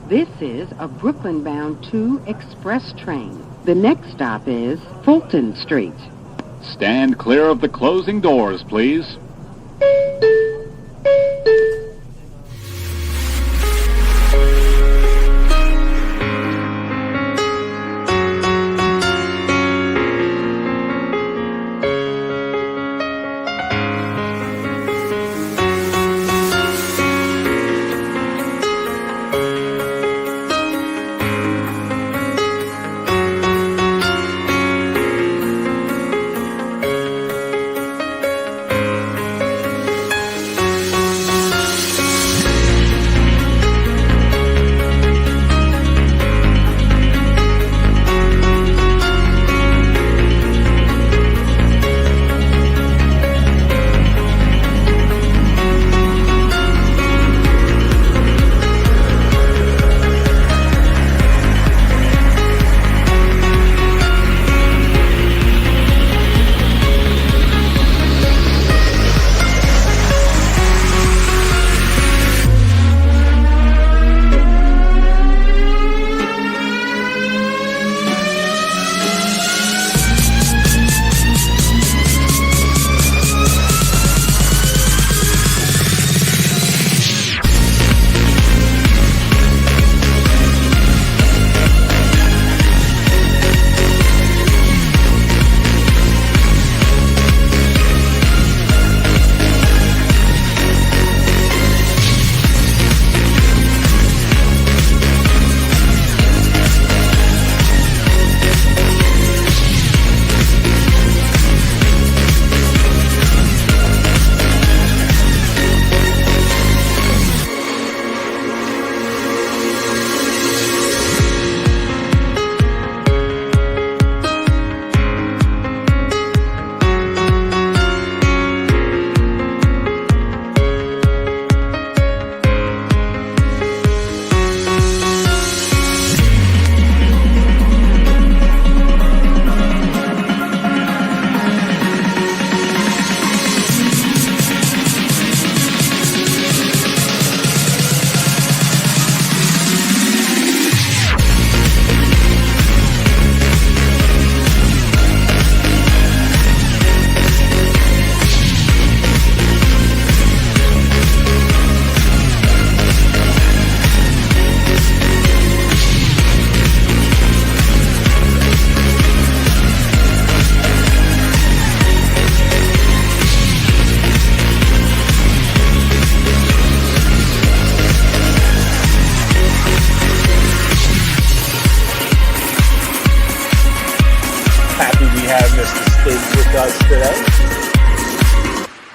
This is a Brooklyn-bound 2 express train. The next stop is Fulton Street. Stand clear of the closing doors, please.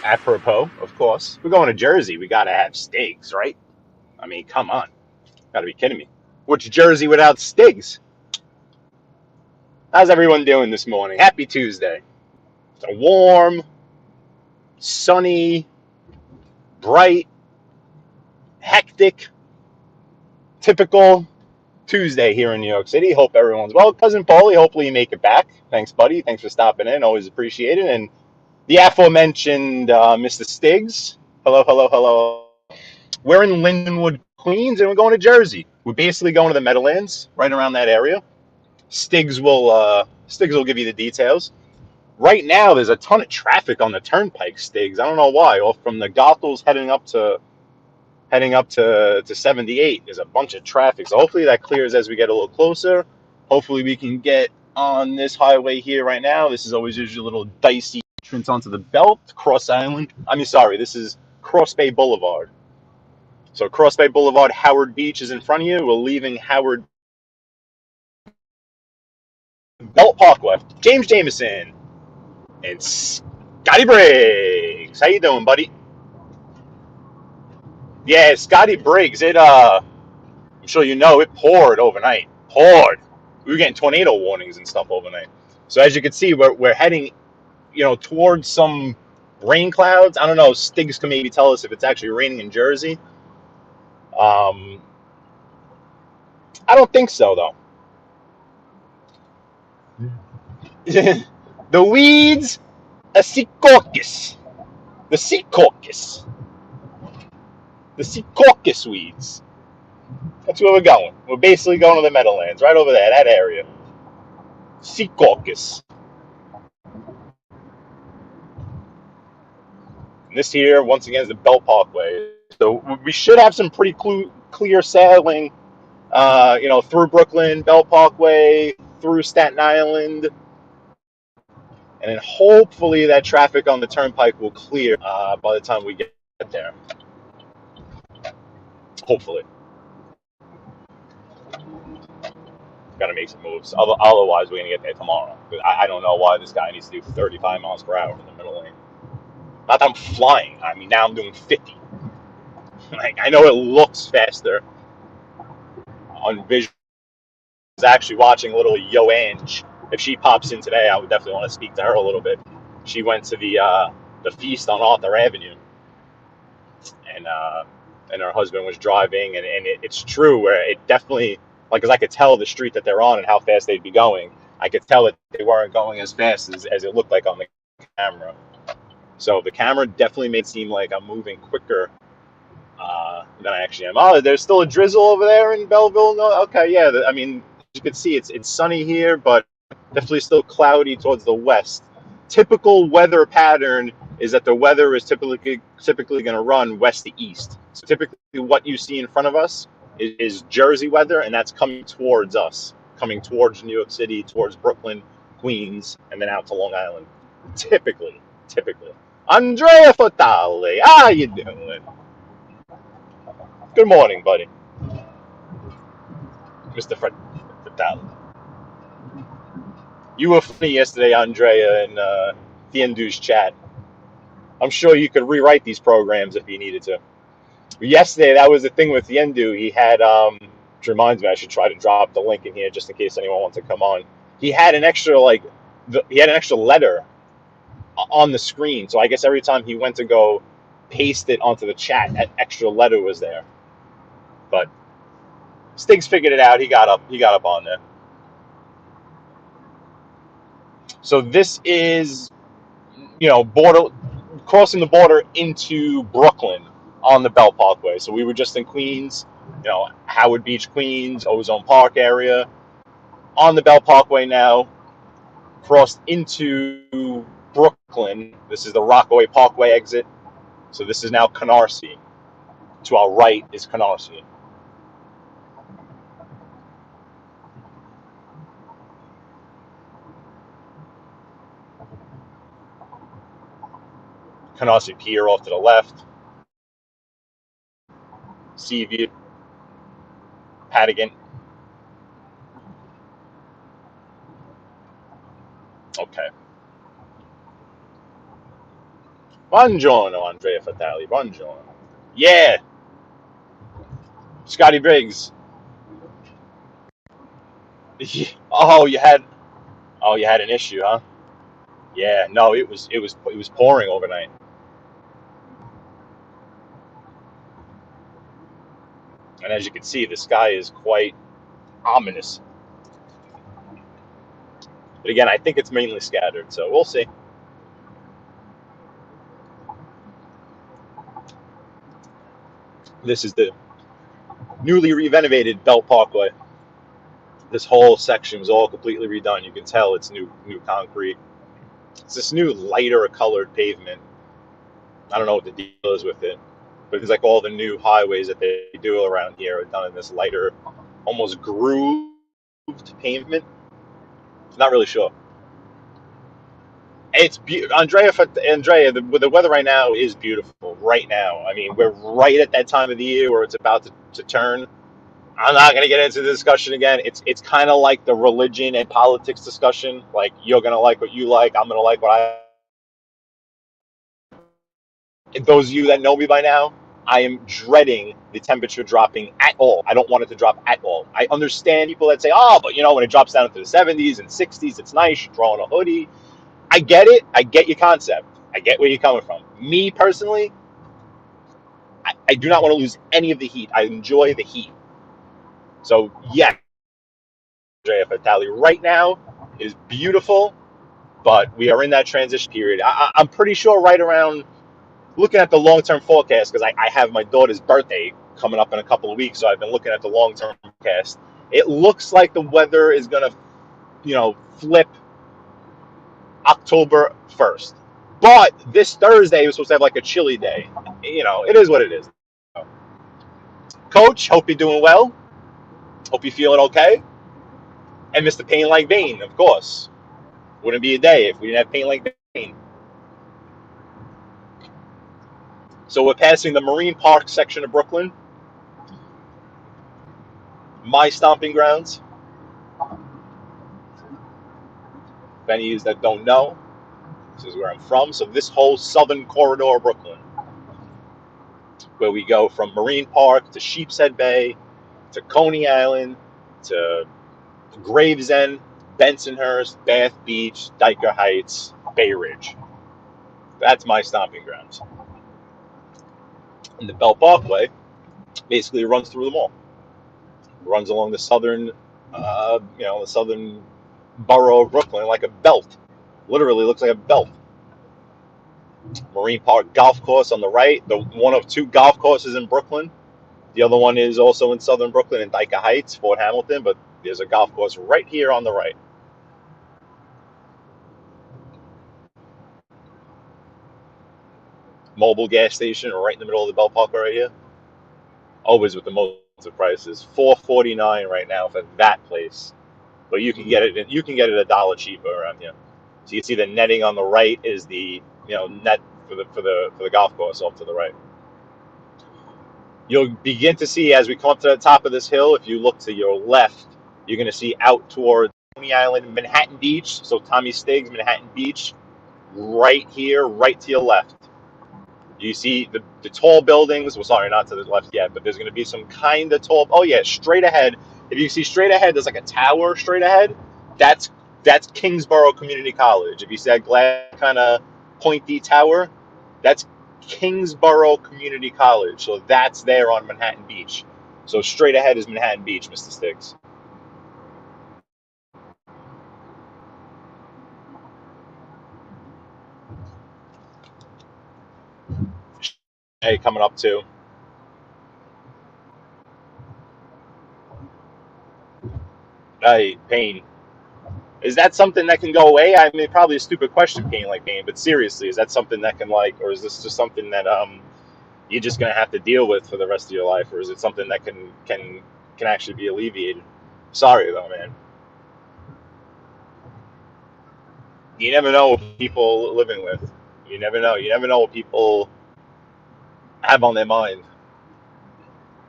Apropos, of course. We're going to Jersey. We got to have steaks, right? I mean, come on. Got to be kidding me. What's Jersey without steaks? How's everyone doing this morning? Happy Tuesday. It's a warm, sunny, bright, hectic, typical Tuesday here in New York City. Hope everyone's well. Cousin Paulie, hopefully you make it back. Thanks, buddy. Thanks for stopping in. Always appreciate it. And the aforementioned Mr. Stiggs. Hello, hello, hello. We're in Lindenwood, Queens, and we're going to Jersey. We're basically going to the Meadowlands, right around that area. Stiggs will give you the details. Right now, there's a ton of traffic on the Turnpike, Stiggs. I don't know why. Or from the Goethals heading up to 78. There's a bunch of traffic. So hopefully that clears as we get a little closer. Hopefully we can get on this highway here right now. This is always usually a little dicey entrance onto the belt, Cross Island. This is Cross Bay Boulevard. So Cross Bay Boulevard, Howard Beach is in front of you. We're leaving Howard Belt Parkway. James Jameson and Scotty Briggs. How you doing, buddy? Yeah, Scotty Briggs. I'm sure you know, it poured overnight. Poured. We were getting tornado warnings and stuff overnight. So as you can see, we're heading, towards some rain clouds. I don't know. Stiggs can maybe tell us if it's actually raining in Jersey. I don't think so, though. The weeds, a Secaucus. The Secaucus weeds. That's where we're going. We're basically going to the Meadowlands, right over there, that area. Sea Caucus. And this here, once again, is the Belt Parkway. So we should have some pretty clear sailing, through Brooklyn, Belt Parkway, through Staten Island. And then hopefully that traffic on the Turnpike will clear by the time we get there. Hopefully. Got to make some moves. Otherwise, we're going to get there tomorrow. I don't know why this guy needs to do 35 miles per hour in the middle lane. Not that I'm flying. I mean, now I'm doing 50. Like, I know it looks faster on visual. I was actually watching little Yo Ange. If she pops in today, I would definitely want to speak to her a little bit. She went to the feast on Arthur Avenue, and her husband was driving, and it's true where it definitely, like, because I could tell the street that they're on and how fast they'd be going. I could tell that they weren't going as fast as it looked like on the camera. So the camera definitely made it seem like I'm moving quicker than I actually am. Oh, there's still a drizzle over there in Belleville? No? Okay, yeah. I mean, you can see it's sunny here, but definitely still cloudy towards the west. Typical weather pattern is that the weather is typically going to run west to east. So typically what you see in front of us is Jersey weather, and that's coming towards us, coming towards New York City, towards Brooklyn, Queens, and then out to Long Island. Typically. Andrea Fatale, how you doing? Good morning, buddy. Mr. Fatale. You were funny yesterday, Andrea, in Tiendu's chat. I'm sure you could rewrite these programs if you needed to. Yesterday, that was the thing with Tiendu. He had, which reminds me, I should try to drop the link in here just in case anyone wants to come on. He had an extra, letter on the screen. So I guess every time he went to go paste it onto the chat, that extra letter was there. But Stiggs figured it out. He got up on there. So this is, crossing the border into Brooklyn on the Belt Parkway. So we were just in Queens, Howard Beach, Queens, Ozone Park area. On the Belt Parkway now, crossed into Brooklyn. This is the Rockaway Parkway exit. So this is now Canarsie. To our right is Canarsie. Canarsie Pier off to the left. Seaview. Pattigan. Okay. Buongiorno, Andrea Fatale. Buongiorno. Yeah. Scotty Briggs. Oh, you had an issue, huh? Yeah, no, it was pouring overnight. And as you can see, the sky is quite ominous. But again, I think it's mainly scattered, so we'll see. This is the newly renovated Belt Parkway. This whole section was all completely redone. You can tell it's new concrete. It's this new lighter colored pavement. I don't know what the deal is with it, but it's like all the new highways that they do around here are done in this lighter, almost grooved pavement. Not really sure. It's Andrea, the weather right now is beautiful. Right now, I mean, we're right at that time of the year where it's about to turn. I'm not going to get into the discussion again. It's kind of like the religion and politics discussion. Like, you're going to like what you like. I'm going to like what I. Those of you that know me by now, I am dreading the temperature dropping at all. I don't want it to drop at all. I understand people that say, oh, but when it drops down into the 70s and 60s, it's nice. You're throwing a hoodie. I get it. I get your concept. I get where you're coming from. Me personally, I do not want to lose any of the heat. I enjoy the heat. So, yeah, Andrea Fatale right now is beautiful, but we are in that transition period. I'm pretty sure right around, looking at the long-term forecast, because I have my daughter's birthday coming up in a couple of weeks, so I've been looking at the long-term forecast. It looks like the weather is going to, flip October 1st. But this Thursday was supposed to have like a chilly day. It is what it is. Coach, hope you're doing well. Hope you're feeling okay. And Mr. Pain Like Bane, of course. Wouldn't be a day if we didn't have Pain Like Bane. So we're passing the Marine Park section of Brooklyn. My stomping grounds. For any of you that don't know, this is where I'm from. So this whole southern corridor of Brooklyn, where we go from Marine Park to Sheepshead Bay, to Coney Island, to Gravesend, Bensonhurst, Bath Beach, Dyker Heights, Bay Ridge. That's my stomping grounds. And the Belt Parkway basically runs through them all. It runs along the southern, the southern borough of Brooklyn like a belt. Literally looks like a belt. Marine Park Golf Course on the right, the one of two golf courses in Brooklyn. The other one is also in southern Brooklyn in Dyker Heights, Fort Hamilton, but there's a golf course right here on the right. Mobile gas station right in the middle of the Belt Park right here. Always with the most of prices. $4.49 right now for that place. But you can get it $1 cheaper around here. So you can see the netting on the right is the net for the golf course off to the right. You'll begin to see as we come up to the top of this hill, if you look to your left, you're going to see out towards Coney Island, Manhattan Beach. So Tommy Stiggs, Manhattan Beach, right here, right to your left. You see the tall buildings. Well, sorry, not to the left yet, but there's going to be some kind of tall. Oh yeah, straight ahead. If you see straight ahead, there's like a tower straight ahead. That's Kingsborough Community College. If you see that glass kind of pointy tower, that's Kingsborough Community College. So that's there on Manhattan Beach. So straight ahead is Manhattan Beach, Mr. Stiggs. Hey, coming up too. Hey, Pain. Is that something that can go away? I mean, probably a stupid question, Pain Like Pain, but seriously, is that something that can or is this just something that you're just gonna have to deal with for the rest of your life, or is it something that can actually be alleviated? Sorry though, man. You never know what people living with. You never know. You never know what people have on their mind.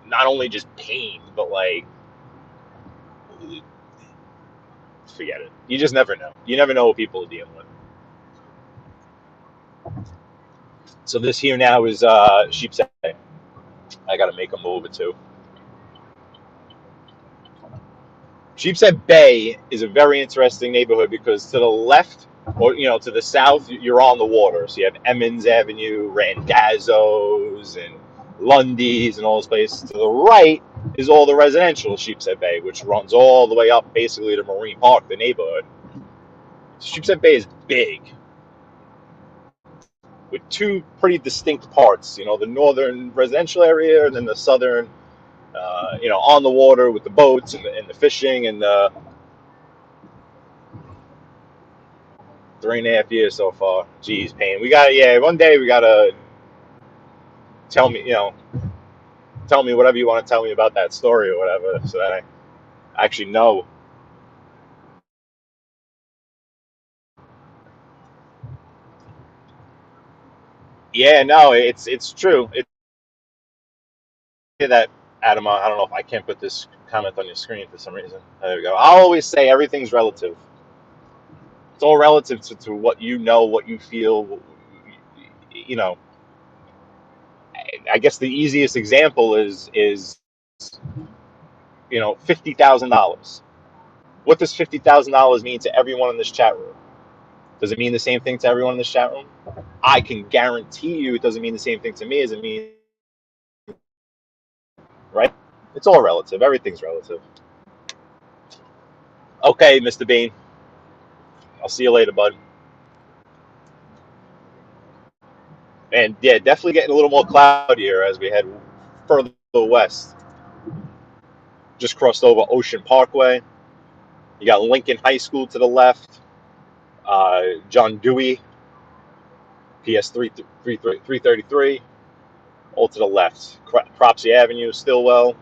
Not only just pain, but forget it. You just never know. You never know what people are dealing with. So this here now is Sheepshead Bay. I gotta make a move or two. Sheepshead Bay is a very interesting neighborhood because to the left, or to the south, you're on the water. So you have Emmons Avenue, Randazzo's, and Lundy's, and all those places. To the right is all the residential Sheepshead Bay, which runs all the way up basically to Marine Park, the neighborhood. Sheepshead Bay is big, with two pretty distinct parts. The northern residential area, and then the southern, on the water with the boats and the fishing and the 3.5 years so far. Jeez, Pain. One day we gotta tell me whatever you want to tell me about that story or whatever, so that I actually know. Yeah, no, it's true. That Adam, I don't know if I can't put this comment on your screen for some reason. There we go. I always say everything's relative. It's all relative to what you know, what you feel. I guess the easiest example is $50,000. What does $50,000 mean to everyone in this chat room? Does it mean the same thing to everyone in this chat room? I can guarantee you it doesn't mean the same thing to me as it means, right? It's all relative. Everything's relative. Okay, Mr. Bean. I'll see you later, bud. And yeah, definitely getting a little more cloudier as we head further west. Just crossed over Ocean Parkway. You got Lincoln High School to the left. John Dewey, PS 333, all to the left. Cropsey Avenue, Stillwell.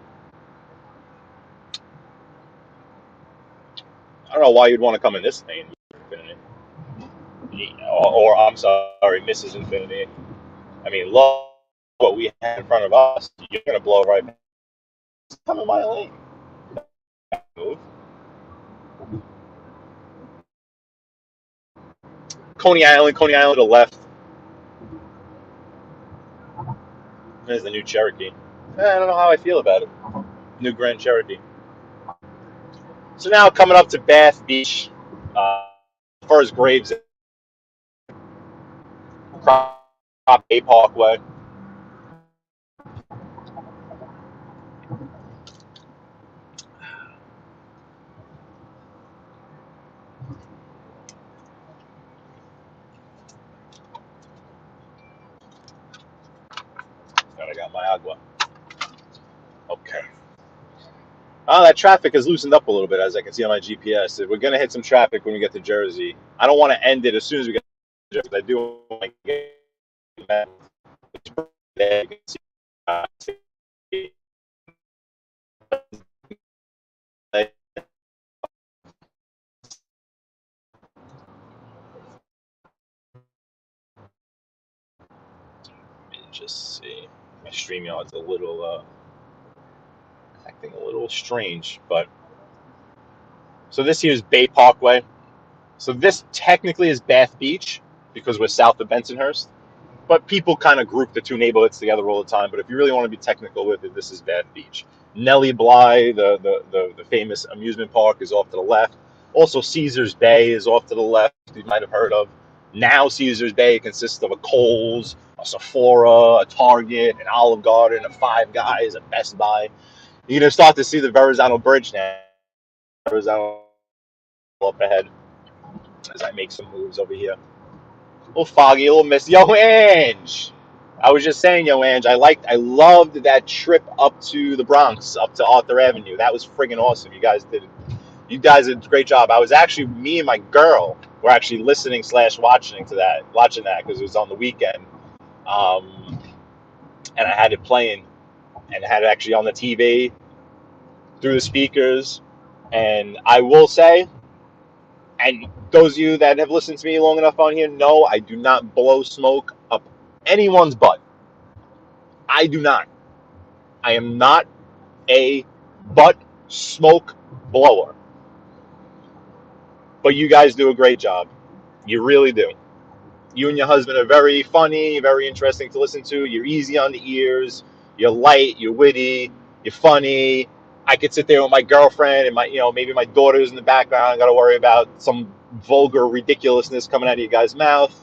I don't know why you'd want to come in this lane, Infinity. Or I'm sorry, Mrs. Infinity. I mean, look what we have in front of us. You're going to blow right past. Come in my lane. Move. Coney Island to the left. There's the new Cherokee. I don't know how I feel about it. New Grand Cherokee. So now coming up to Bath Beach, first Graves, Crop A Parkway. I got my agua. Okay. That traffic has loosened up a little bit, as I can see on my GPS. We're going to hit some traffic when we get to Jersey. I don't want to end it as soon as we get to Jersey. I do want to get there. You can see, let me just see. My StreamYard's a little acting a little strange, but so this here is Bay Parkway. So this technically is Bath Beach because we're south of Bensonhurst, but people kind of group the two neighborhoods together all the time. But if you really want to be technical with it, this is Bath Beach. Nellie Bly, the famous amusement park, is off to the left. Also, Caesars Bay is off to the left. You might have heard of. Now Caesars Bay consists of a Kohl's, a Sephora, a Target, an Olive Garden, a Five Guys, a Best Buy. You're going to start to see the Verrazano Bridge now. Verrazano up ahead as I make some moves over here. A little foggy, a little misty. Yo, Ange! I was just saying, yo, Ange, I loved that trip up to the Bronx, up to Arthur Avenue. That was friggin' awesome. You guys did a great job. I was actually, me and my girl were actually listening / watching that because it was on the weekend. And I had it playing and I had it actually on the TV through the speakers. And I will say, and those of you that have listened to me long enough on here know I do not blow smoke up anyone's butt. I do not. I am not a butt smoke blower. But you guys do a great job. You really do. You and your husband are very funny, very interesting to listen to. You're easy on the ears. You're light. You're witty. You're funny. I could sit there with my girlfriend and maybe my daughter's in the background. I got to worry about some vulgar ridiculousness coming out of you guys' mouth.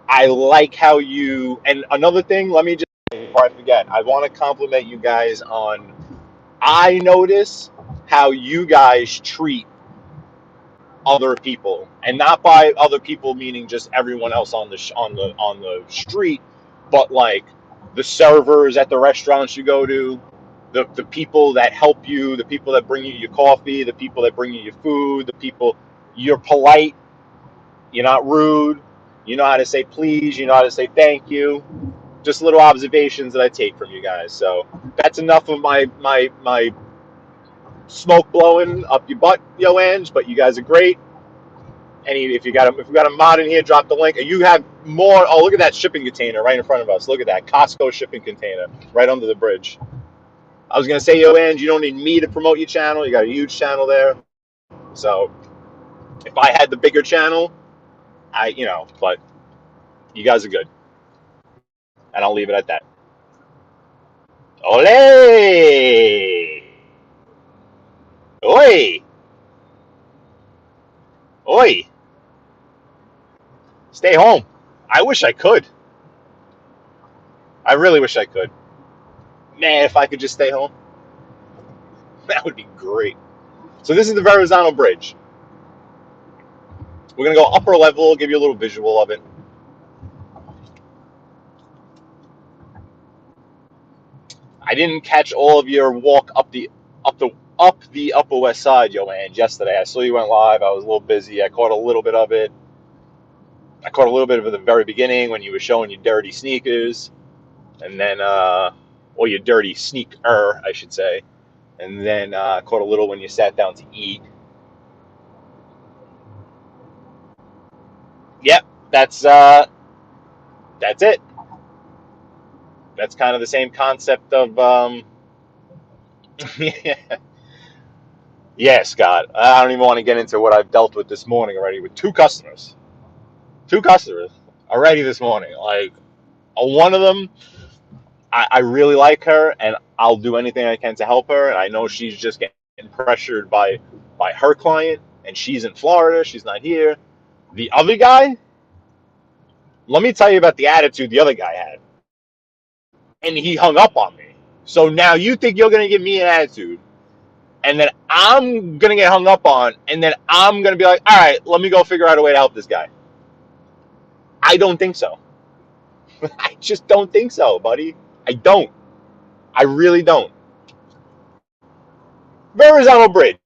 I like how you, and another thing, let me just, before I forget, I want to compliment you guys on, I notice how you guys treat other people, and not by other people meaning just everyone else on the street, but like the servers at the restaurants you go to, the people that help you, the people that bring you your coffee, the people that bring you your food, the people, you're polite, you're not rude, you know how to say please, you know how to say thank you. Just little observations that I take from you guys. So that's enough of my smoke blowing up your butt, yo, Ange. But you guys are great. If you got a mod in here, drop the link. And you have more. Oh, look at that shipping container right in front of us. Look at that Costco shipping container right under the bridge. I was gonna say, yo, Ange, you don't need me to promote your channel. You got a huge channel there. So if I had the bigger channel, but you guys are good. And I'll leave it at that. Ole! Oi! Oi! Stay home. I wish I could. I really wish I could. Man, if I could just stay home, that would be great. So this is the Verrazano Bridge. We're going to go upper level, give you a little visual of it. I didn't catch all of your walk up the Upper West Side, Joanne, yesterday. I saw you went live. I was a little busy. I caught a little bit of it. I caught a little bit of it at the very beginning when you were showing your dirty sneakers, and then or your dirty sneaker, I should say, and then caught a little when you sat down to eat. Yep, that's it. That's kind of the same concept of yeah, Scott. I don't even want to get into what I've dealt with this morning already with two customers already this morning. Like one of them, I really like her, and I'll do anything I can to help her. And I know she's just getting pressured by her client, and she's in Florida. She's not here. The other guy, let me tell you about the attitude the other guy had, and he hung up on me. So now you think you're gonna give me an attitude, and then I'm gonna get hung up on, and then I'm gonna be like, all right, let me go figure out a way to help this guy. I don't think so. I just don't think so, buddy. I don't. I really don't. Verrazano Bridge.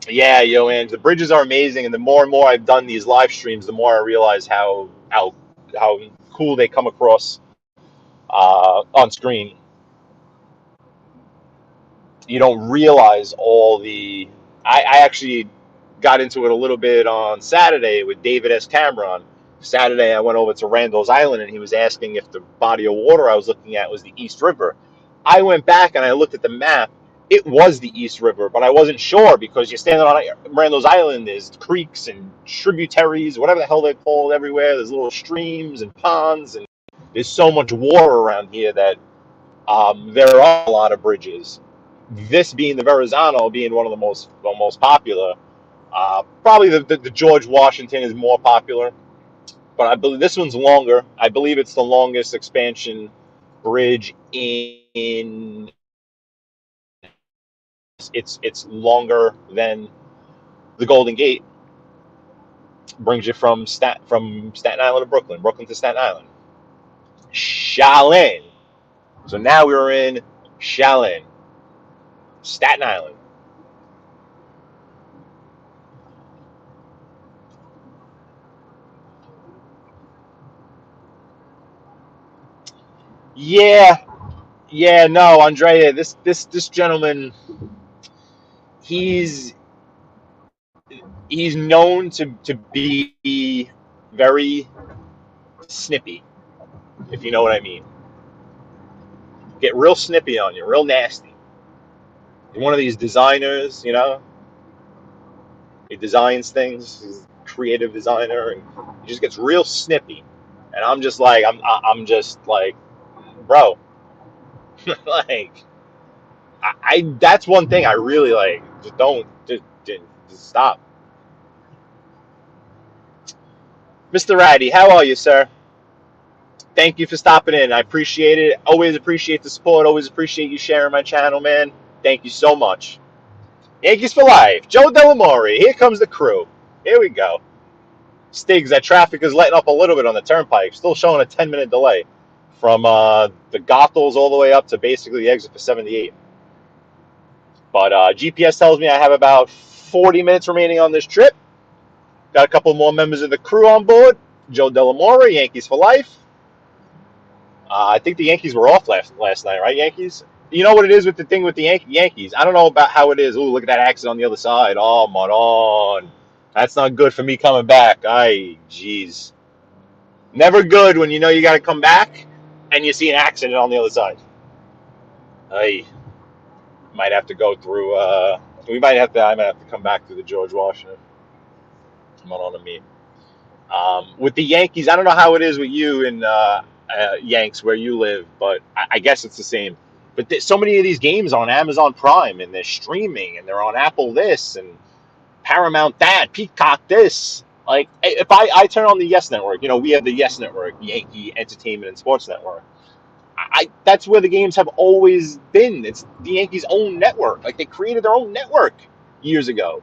Yeah, Joanne, the bridges are amazing, and the more and more I've done these live streams, the more I realize how cool they come across on screen. You don't realize all the. I actually got into it a little bit on Saturday with David S. Cameron. Saturday, I went over to Randall's Island, and he was asking if the body of water I was looking at was the East River. I went back and I looked at the map. It was the East River, but I wasn't sure because you're standing on Randall's Island. There's creeks and tributaries, whatever the hell they're called, everywhere. There's little streams and ponds, and there's so much water around here that there are a lot of bridges. This being the Verrazano, being one of the most popular. Probably the George Washington is more popular, but I believe this one's longer. I believe it's the longest expansion bridge in. It's longer than the Golden Gate. Brings you from Staten Island to Brooklyn to Staten Island. Shaolin. So now we're in Shaolin, Staten Island. Yeah, no, Andrea, this gentleman, he's known to be very snippy, if you know what I mean. Get real snippy on you, real nasty. He's one of these designers, you know. He designs things. He's a creative designer, and he just gets real snippy. And I'm just like, bro, like, I that's one thing I really like. Just don't, just stop. Mr. Ratty, how are you, sir? Thank you for stopping in. I appreciate it. Always appreciate the support. Always appreciate you sharing my channel, man. Thank you so much. Yankees for life. Joe Delamore. Here comes the crew. Here we go. Stiggs, that traffic is letting up a little bit on the Turnpike. Still showing a 10-minute delay from the Goethals all the way up to basically the exit for 78. But GPS tells me I have about 40 minutes remaining on this trip. Got a couple more members of the crew on board. Joe Delamore, Yankees for life. I think the Yankees were off last night, right, Yankees? You know what it is with the thing with the Yankees? I don't know about how it is. Ooh, look at that accident on the other side. Oh, Maron. That's not good for me coming back. Ay, jeez. Never good when you know you got to come back and you see an accident on the other side. Ay. Might have to go through, I might have to come back through the George Washington. Maron and me. With the Yankees, I don't know how it is with you in Yanks where you live, but I guess it's the same. But so many of these games are on Amazon Prime, and they're streaming, and they're on Apple this, and Paramount that, Peacock this. Like, if I turn on the Yes Network, you know, we have the Yes Network, Yankee Entertainment and Sports Network. That's where the games have always been. It's the Yankees' own network. Like, they created their own network years ago.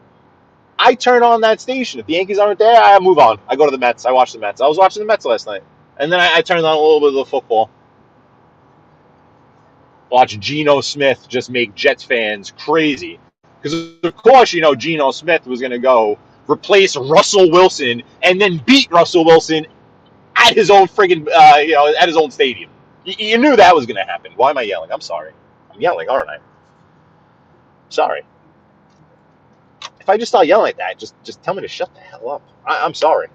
I turn on that station. If the Yankees aren't there, I move on. I go to the Mets. I watch the Mets. I was watching the Mets last night. And then I turned on a little bit of the football. Watch Geno Smith just make Jets fans crazy. Because, of course, Geno Smith was going to go replace Russell Wilson and then beat Russell Wilson at his own friggin', at his own stadium. You knew that was going to happen. Why am I yelling? I'm sorry. I'm yelling, aren't I? Sorry. If I just start yelling like that, just tell me to shut the hell up. I'm sorry.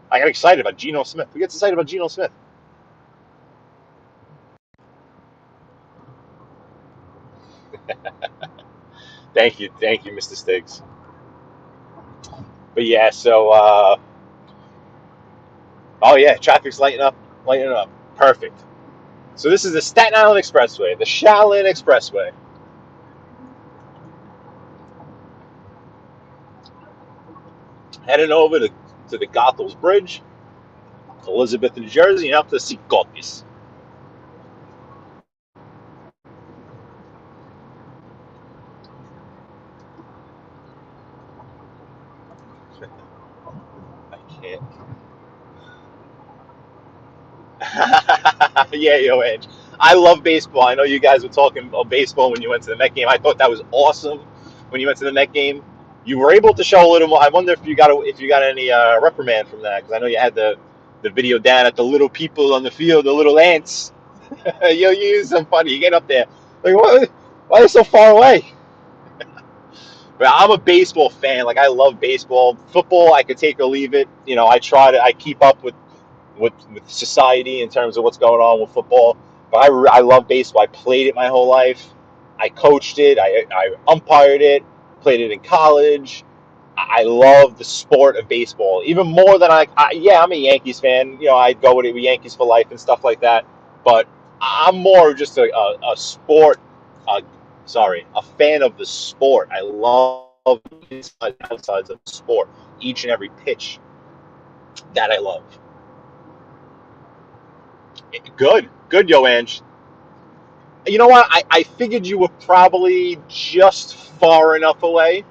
I got excited about Geno Smith. Who gets excited about Geno Smith? Thank you, Mr. Stiggs. But yeah, so oh yeah, traffic's lighting up, perfect. So this is the Staten Island Expressway, the Shaolin Expressway. Heading over to the Goethals Bridge, Elizabeth, New Jersey, and up to Secaucus. I can't. Yeah, yo, Edge. I love baseball. I know you guys were talking about baseball when you went to the Met game. I thought that was awesome when you went to the Met game. You were able to show a little more. I wonder if you got any reprimand from that, because I know you had the video down at the little people on the field, the little ants. Yo, you use some funny. You get up there, like, what? Why are they so far away? But I'm a baseball fan. Like, I love baseball. Football, I could take or leave it. I keep up with society in terms of what's going on with football. But I love baseball. I played it my whole life. I coached it. I umpired it. Played it in college. I love the sport of baseball even more than yeah, I'm a Yankees fan. I'd go with it with Yankees for life and stuff like that. But I'm more just a sport. A fan of the sport. I love inside and outsides of the sport. Each and every pitch that I love. Good, yo, Ange. You know what? I figured you were probably just far enough away.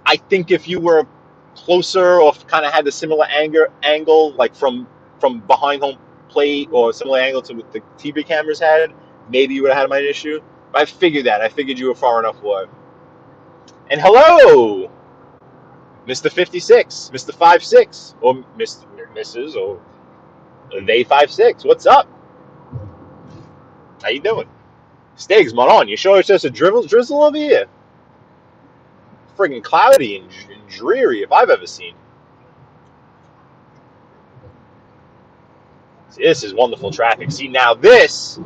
I think if you were closer or kind of had a similar angle, like from behind home plate or similar angle to what the TV cameras had, maybe you would have had my issue. But I figured that. I figured you were far enough away. And hello, Mr. 56, Mr. 56, or Mrs. or they 56. What's up? How you doing? Stiggs, on. You sure it's just a drizzle over here? Friggin' cloudy and dreary if I've ever seen. See, this is wonderful traffic. See, now this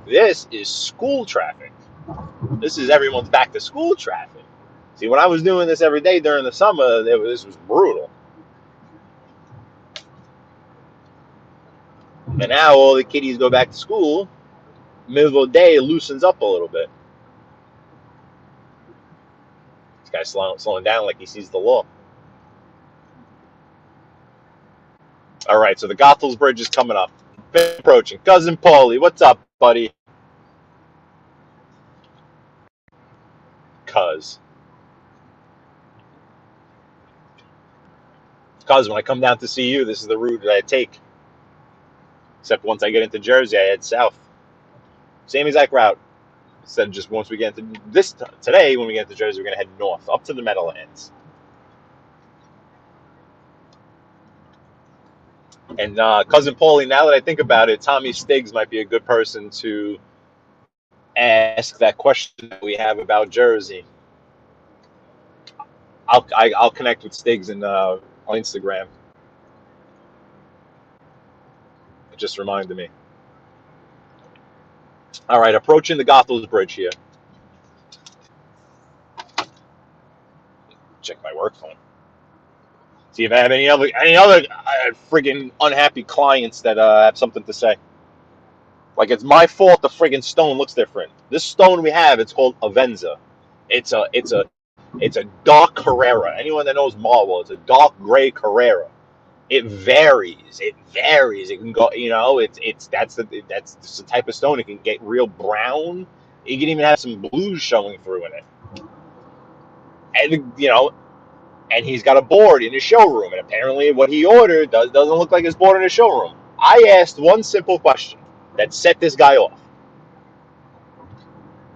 is school traffic. This is everyone's back to school traffic. See, when I was doing this every day during the summer, this was brutal. And now all the kiddies go back to school. Middle of the day, it loosens up a little bit. This guy's slowing down like he sees the law. All right, so the Goethals Bridge is coming up. Approaching. Cousin Paulie, what's up, buddy? Cuz when I come down to see you, this is the route that I take. Except once I get into Jersey, I head south. Same exact route. Instead, just once we get into today, when we get into Jersey, we're gonna head north up to the Meadowlands. And cousin Paulie, now that I think about it, Tommy Stiggs might be a good person to ask that question that we have about Jersey. I'll connect with Stiggs on Instagram. It just reminded me. All right, approaching the Goethals Bridge here. Check my work phone. See if I have any other friggin' unhappy clients that have something to say. Like, it's my fault the friggin' stone looks different. This stone we have, it's called Avenza. It's a dark Carrara. Anyone that knows marble, it's a dark gray Carrara. It varies. It can go, that's the type of stone. It can get real brown. You can even have some blues showing through in it. And And he's got a board in his showroom, and apparently what he ordered doesn't look like his board in his showroom. I asked one simple question that set this guy off.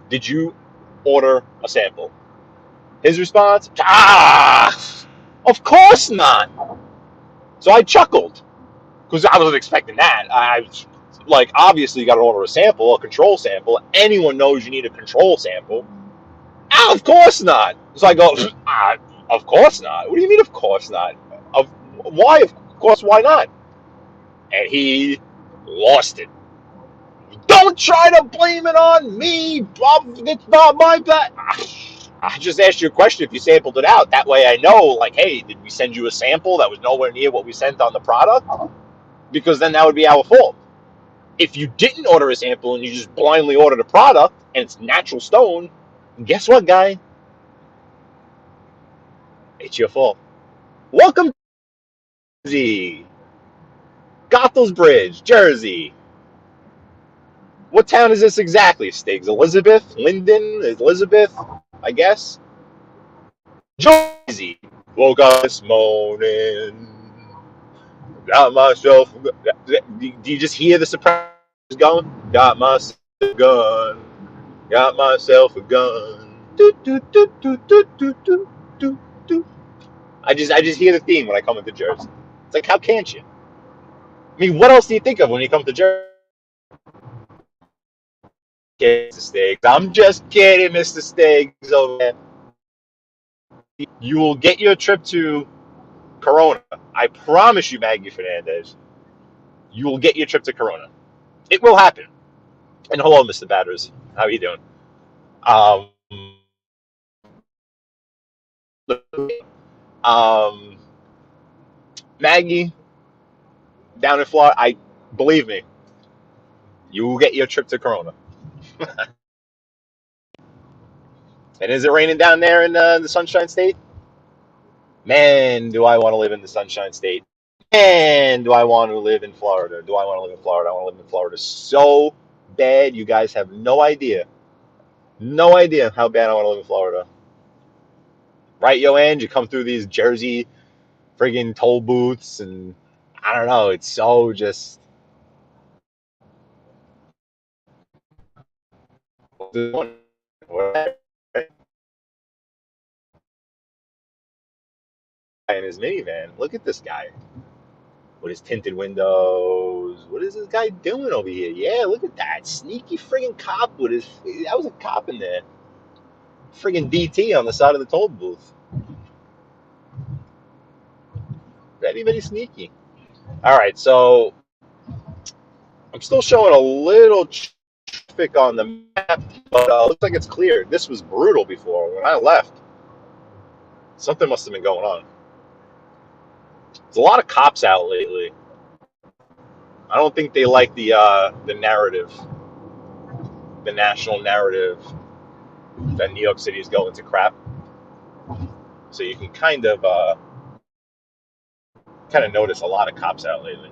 Did you order a sample? His response, of course not. So I chuckled because I wasn't expecting that. Obviously you got to order a sample, a control sample. Anyone knows you need a control sample. Of course not. So I go, of course not. What do you mean, of course not? Why? Of course, why not? And he lost it. Don't try to blame it on me. It's not my bad. I just asked you a question if you sampled it out. That way I know, like, hey, did we send you a sample that was nowhere near what we sent on the product? Because then that would be our fault. If you didn't order a sample and you just blindly ordered a product and it's natural stone, guess what, guy? It's your fault. Welcome to Jersey. Goethals Bridge, Jersey. What town is this exactly, Stiggs? Elizabeth? Linden? Elizabeth? I guess? Jersey. Woke up this morning. Got myself. Do you just hear the surprise going? Got myself a gun. Got myself a gun. Do, do, do, do, do, do, do, do, do. I just hear the theme when I come into Jersey. It's like, how can't you? I mean, what else do you think of when you come to Jersey? Mr. Stiggs. I'm just kidding, Mr. Stiggs. Over there. You will get your trip to Corona. I promise you, Maggie Fernandez, you will get your trip to Corona. It will happen. And hello, Mr. Batters. How are you doing? Maggie, down in Florida, believe me, you will get your trip to Corona. And is it raining down there in the Sunshine State? Man, do I want to live in the Sunshine State. Man, do I want to live in Florida. Do I want to live in Florida? I want to live in Florida so bad. You guys have no idea. No idea how bad I want to live in Florida. Right, Joanne? You come through these Jersey friggin' toll booths, and I don't know. It's so just. In his minivan. Look at this guy with his tinted windows. What is this guy doing over here? Yeah, look at that sneaky friggin' cop with his. That was a cop in there. Friggin' DT on the side of the toll booth. Very sneaky. All right, so I'm still showing a little traffic on the map, but looks like it's clear. This was brutal before. When I left, something must have been going on. There's a lot of cops out lately. I don't think they like the narrative, the national narrative that New York City is going to crap. So you can kind of notice a lot of cops out lately.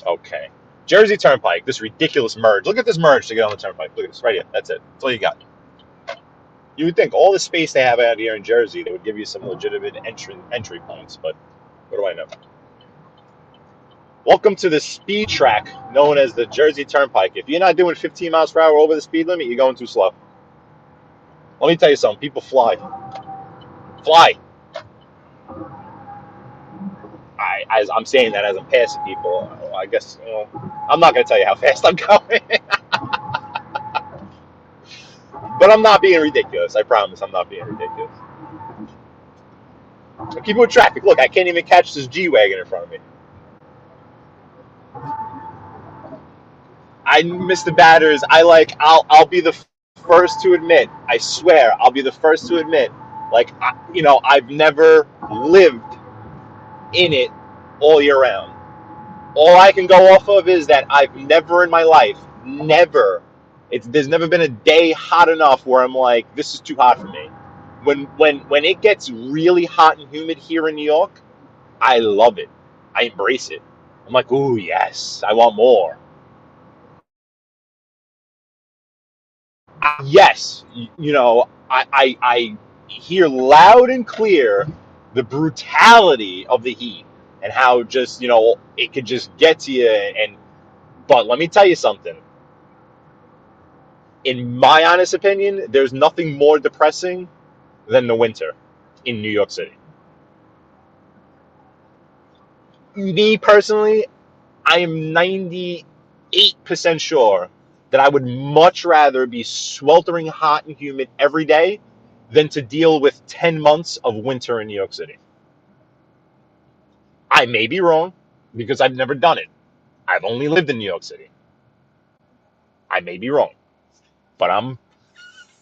Okay. Jersey Turnpike, this ridiculous merge. Look at this merge to get on the Turnpike. Look at this right here. That's it. That's all you got. You would think all the space they have out here in Jersey, they would give you some legitimate entry points, but what do I know? Welcome to the speed track known as the Jersey Turnpike. If you're not doing 15 miles per hour over the speed limit, you're going too slow. Let me tell you something. People fly. Fly. I'm saying that as I'm passing people. I guess I'm not going to tell you how fast I'm going. But I'm not being ridiculous. I promise I'm not being ridiculous. Keep with traffic. Look, I can't even catch this G-Wagon in front of me. Mr. Batters, I'll be the first to admit, I swear, I'll be the first to admit, I've never lived in it all year round. All I can go off of is that I've never in my life, there's never been a day hot enough where I'm like, this is too hot for me. When it gets really hot and humid here in New York, I love it. I embrace it. I'm like, ooh, yes, I want more. Yes, I hear loud and clear the brutality of the heat and how just it could just get to you. And but let me tell you something. In my honest opinion, there's nothing more depressing than the winter in New York City. Me personally, I am 98% sure that I would much rather be sweltering hot and humid every day than to deal with 10 months of winter in New York City. I may be wrong because I've never done it. I've only lived in New York City. I may be wrong, but I'm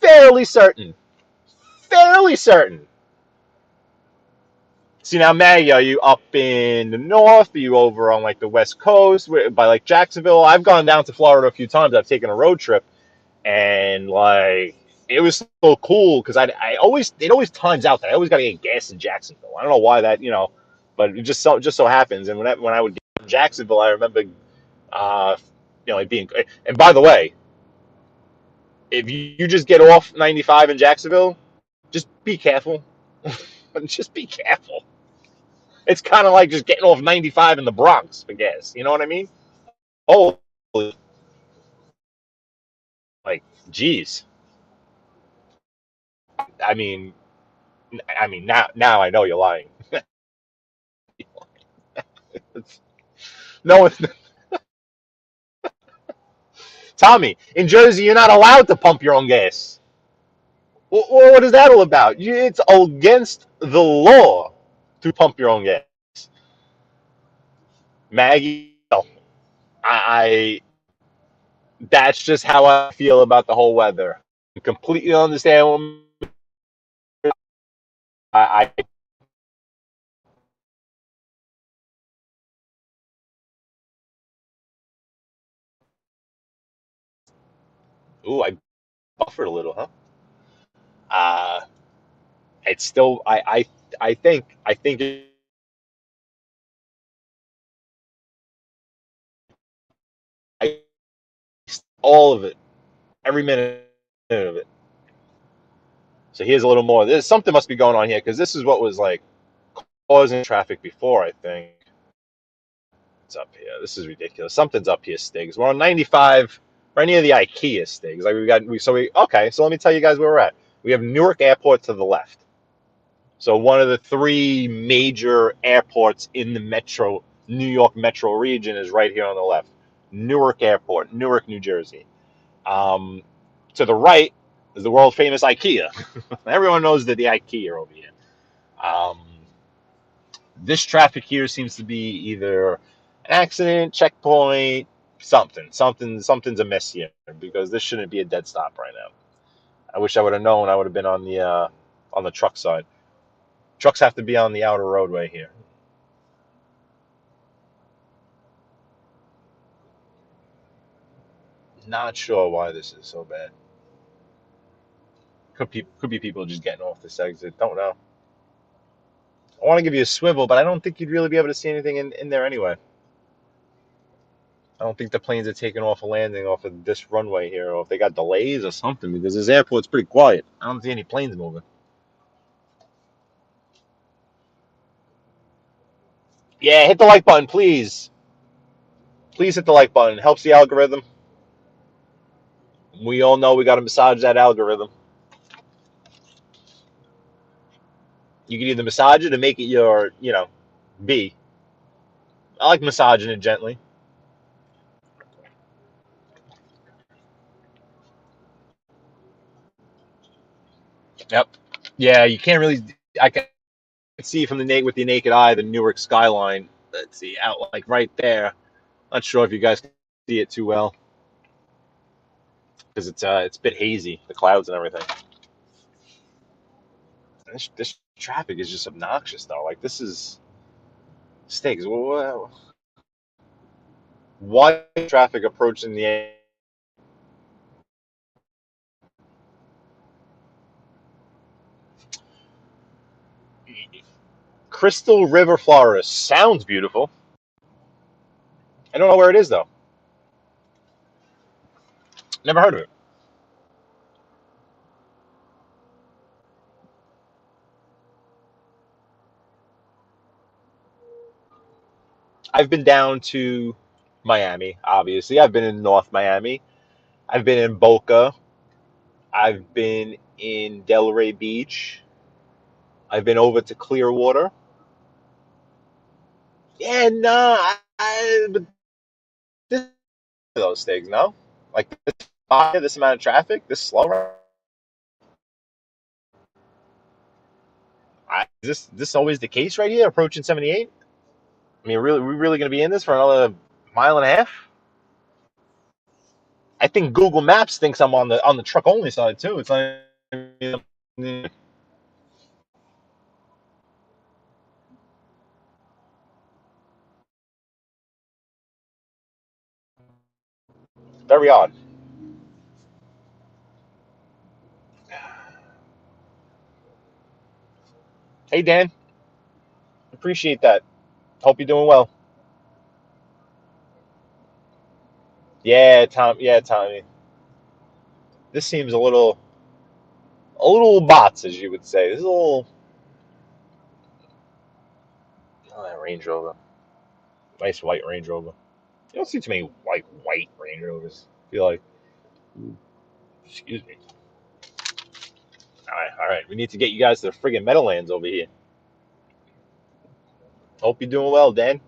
fairly certain. Fairly certain. See now, Maggie, are you up in the north? Are you over on like the west coast by like Jacksonville? I've gone down to Florida a few times. I've taken a road trip, and like it was so cool because I always it always times out that I always got to get gas in Jacksonville. I don't know why that but it just so happens. And when I would get in Jacksonville, I remember uh, it being. And by the way, if you just get off 95 in Jacksonville, just be careful. Just be careful. It's kind of like just getting off 95 in the Bronx for gas. You know what I mean? Oh, like, geez. I mean, now I know you're lying. No, Tommy, in Jersey, you're not allowed to pump your own gas. Well, what is that all about? It's against the law to pump your own gas. Maggie, I that's just how I feel about the whole weather. I completely understand what I ooh, I buffered a little, huh? Uh, it's still I think I, all of it, every minute of it. So here's a little more. There's something must be going on here because this is what was like causing traffic before. I think it's up here. This is ridiculous. Something's up here, Stiggs. We're on 95, right near the IKEA, Stiggs. Like okay. So let me tell you guys where we're at. We have Newark Airport to the left. So one of the three major airports in the New York metro region is right here on the left. Newark Airport, Newark, New Jersey. Um, to the right is the world famous IKEA. Everyone knows that the IKEA over here. Um, this traffic here seems to be either an accident, checkpoint, something's amiss here because this shouldn't be a dead stop right now. I wish I would have known. I would have been on the truck side. Trucks have to be on the outer roadway here. Not sure why this is so bad. Could be people just getting off this exit. Don't know. I want to give you a swivel, but I don't think you'd really be able to see anything in there anyway. I don't think the planes are taking off a landing off of this runway here, or if they got delays or something, because this airport's pretty quiet. I don't see any planes moving. Yeah, hit the like button, please. Please hit the like button. It helps the algorithm. We all know we got to massage that algorithm. You can either massage it or make it your, B. I like massaging it gently. Yep. Yeah, you can't really. I can see from with the naked eye the Newark skyline. Let's see, out like right there. Not sure if you guys can see it too well because it's a bit hazy, the clouds and everything. This traffic is just obnoxious though. Like this is stinks. Why traffic approaching the Crystal River, Florida? Sounds beautiful. I don't know where it is though. Never heard of it. I've been down to Miami, obviously. I've been in North Miami. I've been in Boca. I've been in Delray Beach. I've been over to Clearwater. Yeah, nah, but this those things, no? Like this amount of traffic, this slow. Is this always the case right here, approaching 78? I mean, really, we really going to be in this for another mile and a half? I think Google Maps thinks I'm on the truck only side too. It's like very odd. Hey Dan, appreciate that. Hope you're doing well. Yeah, Tom. Yeah, Tommy. This seems a little bots, as you would say. This is a little. Oh, that Range Rover, nice white Range Rover. You don't see too many white Range Rovers. I feel like. Excuse me. All right. We need to get you guys to the friggin' Meadowlands over here. Hope you're doing well, Dan.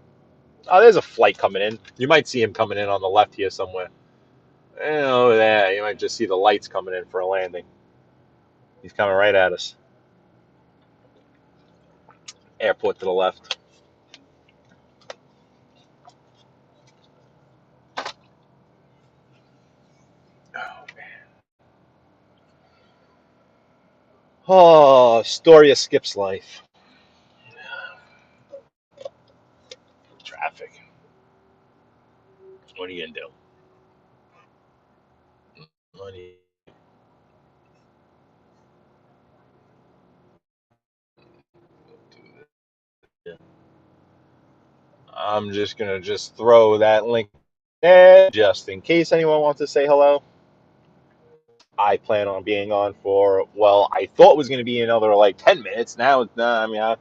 Oh, there's a flight coming in. You might see him coming in on the left here somewhere. Over there, you might just see the lights coming in for a landing. He's coming right at us. Airport to the left. Oh man. Oh, story of Skip's life. Traffic. What are you gonna do? What are you do? I'm just gonna throw that link there just in case anyone wants to say hello. I plan on being on for, well, I thought it was going to be another like 10 minutes. Now, I mean, I'm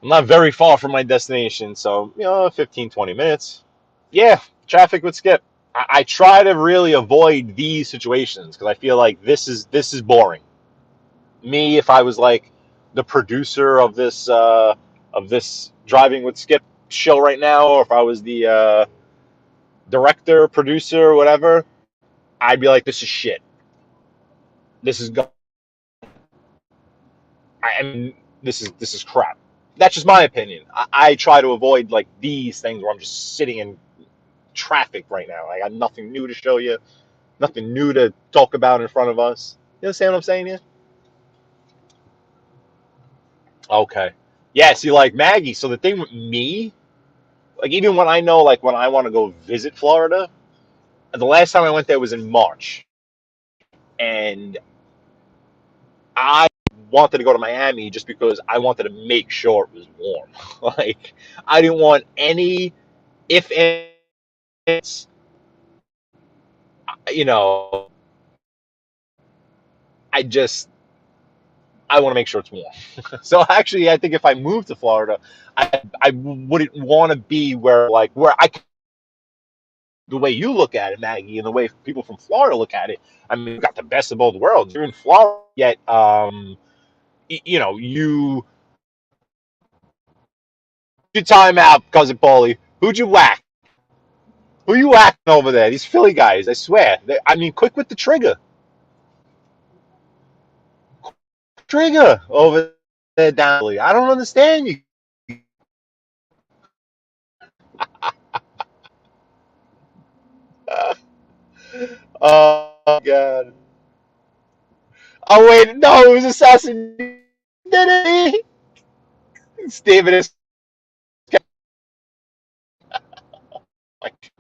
not very far from my destination, so, 15, 20 minutes. Yeah, traffic would skip. I try to really avoid these situations because I feel like this is boring. Me, if I was like the producer of this driving with Skip show right now, or if I was the director, producer, whatever, I'd be like, this is shit. This is I mean, this is crap. That's just my opinion. I try to avoid like these things where I'm just sitting in traffic right now. I got nothing new to show you, nothing new to talk about in front of us. You understand what I'm saying here? Okay. Yeah, see, like Maggie, so the thing with me, like even when I know, like when I want to go visit Florida, the last time I went there was in March, and I wanted to go to Miami just because I wanted to make sure it was warm. Like, I didn't want any, if it's, you know, I just, I want to make sure it's warm. So actually, I think if I moved to Florida, I wouldn't want to be where I, the way you look at it, Maggie, and the way people from Florida look at it. I mean, you got the best of both worlds. You're in Florida, yet, you your time out, cousin Paulie. Who'd you whack? Who you whacking over there? These Philly guys, I swear. I mean, quick with the trigger over there down. I don't understand you. Oh God. Oh wait, no, it was assassin. Steven is like,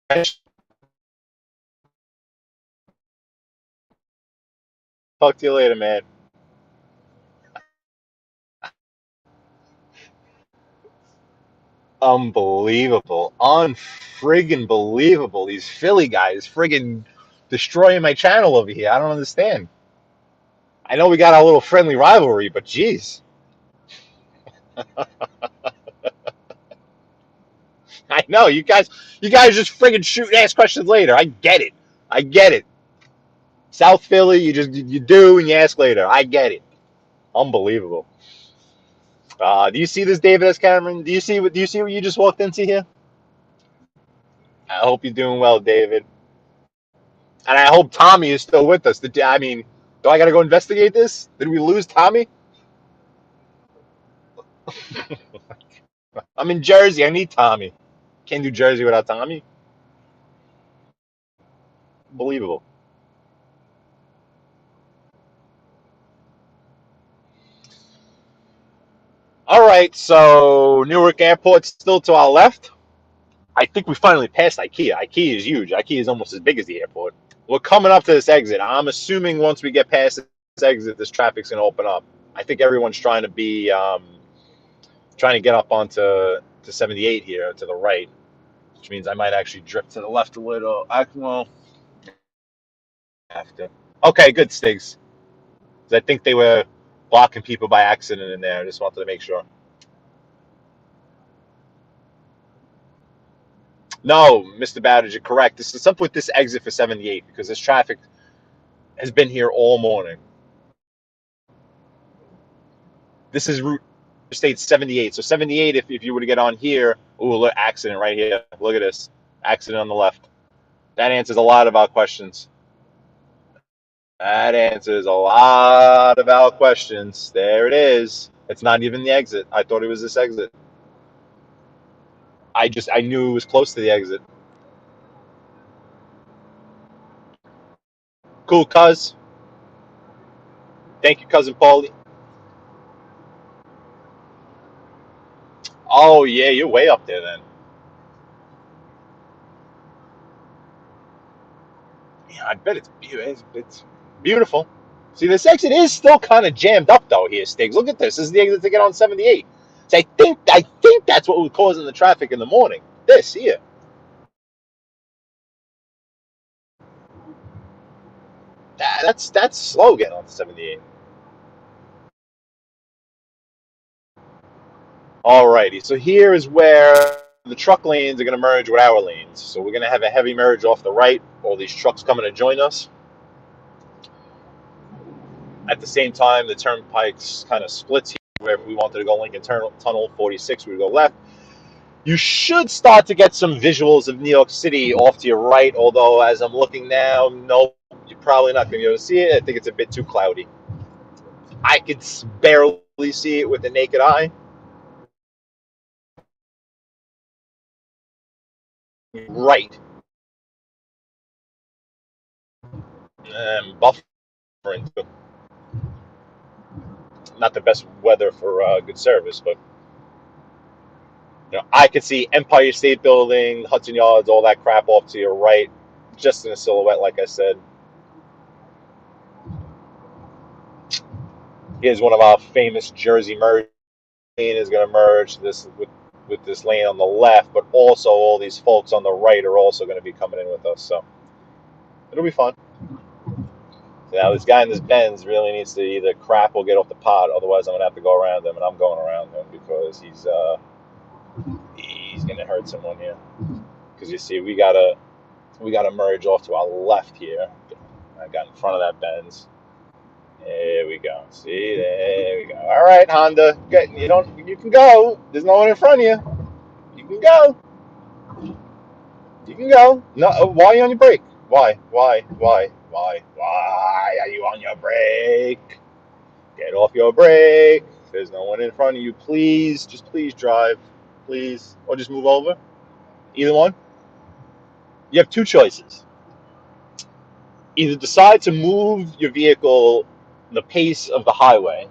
Talk to you later, man. Unbelievable. Unfriggin' believable. These Philly guys friggin' destroying my channel over here. I don't understand. I know we got our little friendly rivalry, but geez. I know you guys just friggin' shoot and ask questions later. I get it. I get it. South Philly, you do and you ask later. I get it. Unbelievable. Do you see this, David S. Cameron? Do you see what you just walked into here? I hope you're doing well, David. And I hope Tommy is still with us. I mean, do I got to go investigate this? Did we lose Tommy? I'm in Jersey. I need Tommy. Can't do Jersey without Tommy. Believable. All right, so Newark Airport still to our left. I think we finally passed IKEA. IKEA is huge. IKEA is almost as big as the airport. We're coming up to this exit. I'm assuming once we get past this exit, this traffic's going to open up. I think everyone's trying to get up onto 78 here to the right, which means I might actually drift to the left a little. Well, have to. Okay, good, Stigs. I think they were blocking people by accident in there. I just wanted to make sure. No, Mr. Babbage, you're correct. This is something with this exit for 78 because this traffic has been here all morning. This is Route State 78. So 78, if you were to get on here, ooh, look, accident right here. Look at this. Accident on the left. That answers a lot of our questions. That answers a lot of our questions. There it is. It's not even the exit. I thought it was this exit. I knew it was close to the exit. Cool, cuz. Thank you, cousin Paulie. Oh yeah, you're way up there then. Yeah, I bet it's beautiful. See, this exit is still kind of jammed up though here, Stiggs. Look at this. This is the exit to get on 78. So I think that's what was causing the traffic in the morning. This here. That's slow getting on 78. Alrighty, so here is where the truck lanes are going to merge with our lanes. So we're going to have a heavy merge off the right. All these trucks coming to join us. At the same time, the turnpike's kind of splits here. Where if we wanted to go Lincoln Tunnel 46, we would go left. You should start to get some visuals of New York City off to your right, although as I'm looking now, no, you're probably not going to be able to see it. I think it's a bit too cloudy. I could barely see it with the naked eye. Right. Buffering. Not the best weather for good service, but I could see Empire State Building, Hudson Yards, all that crap off to your right, just in a silhouette, like I said. Here's one of our famous Jersey merge. Lane is going to merge this with this lane on the left, but also all these folks on the right are also going to be coming in with us, so it'll be fun. Now this guy in this Benz really needs to either crap or get off the pot, otherwise I'm going to have to go around him, and I'm going around him because he's going to hurt someone here. Because you see, we gotta merge off to our left here. I got in front of that Benz. There we go. See, there we go. All right, Honda. You can go. There's no one in front of you. You can go. You can go. No, why are you on your brake? Why are you on your brake? Get off your brake. There's no one in front of you. Please, just please drive. Please. Or just move over. Either one. You have two choices. Either decide to move your vehicle the pace of the highway,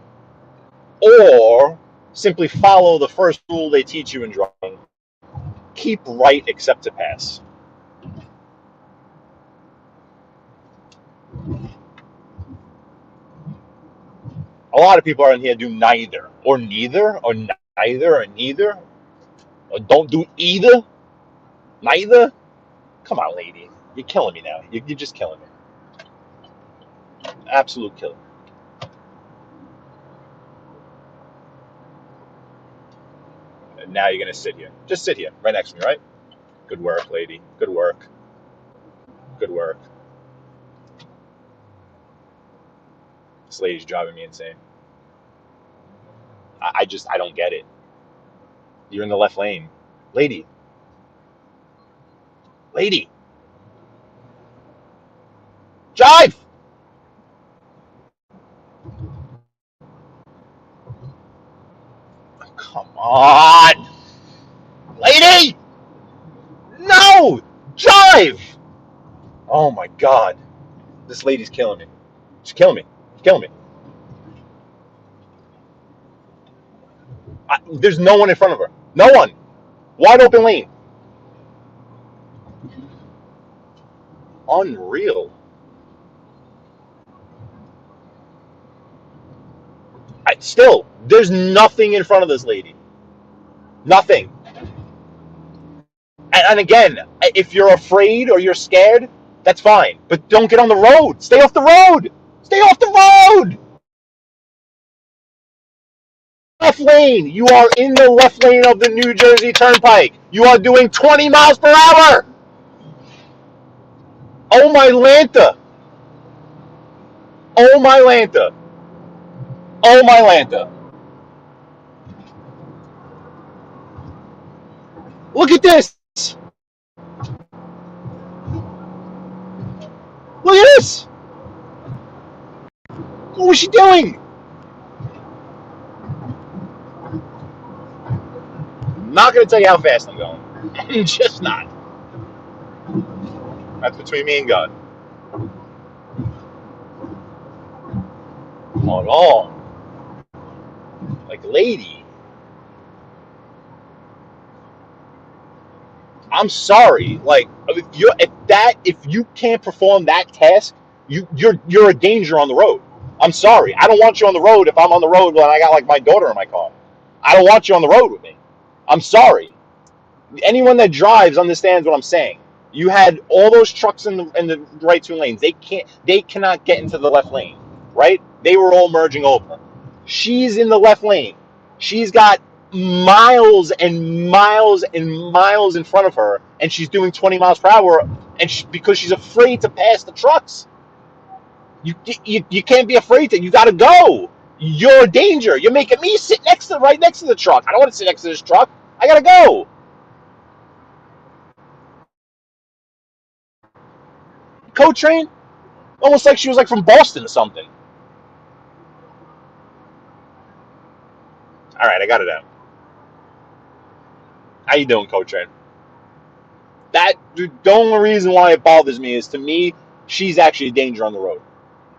or simply follow the first rule they teach you in driving. Keep right except to pass. A lot of people are in here do neither, or neither, or neither, or neither, or don't do either, neither. Come on, lady. You're killing me now. You're just killing me. Absolute killer. And now you're going to sit here. Just sit here, right next to me, right? Good work, lady. Good work. Good work. This lady's driving me insane. I don't get it. You're in the left lane. Lady. Lady. Drive! Come on! Lady! No! Drive! Oh my God. This lady's killing me. She's killing me. She's killing me. There's no one in front of her. No one. Wide open lane. Unreal. Still, there's nothing in front of this lady. Nothing. And again, if you're afraid or you're scared, that's fine. But don't get on the road. Stay off the road. Stay off the road. Left lane. You are in the left lane of the New Jersey Turnpike. You are doing 20 miles per hour. Oh my Lanta. Oh my Lanta. Oh my Lanta. Look at this. Look at this. What was she doing? I'm not going to tell you how fast I'm going. I'm just not. That's between me and God. Not at all. Like, lady. I'm sorry. Like, if you can't perform that task, you're a danger on the road. I'm sorry. I don't want you on the road if I'm on the road when I got like my daughter in my car. I don't want you on the road with me. I'm sorry. Anyone that drives understands what I'm saying. You had all those trucks in the right two lanes. They cannot get into the left lane, right? They were all merging over. She's in the left lane. She's got miles and miles and miles in front of her, and she's doing 20 miles per hour, and because she's afraid to pass the trucks. You can't be afraid to. You got to go. You're a danger. You're making me sit right next to the truck. I don't want to sit next to this truck. I gotta go. Coach train, almost like she was like from Boston or something. All right, I got it out. How you doing, Coach train? The only reason why it bothers me is, to me, she's actually a danger on the road.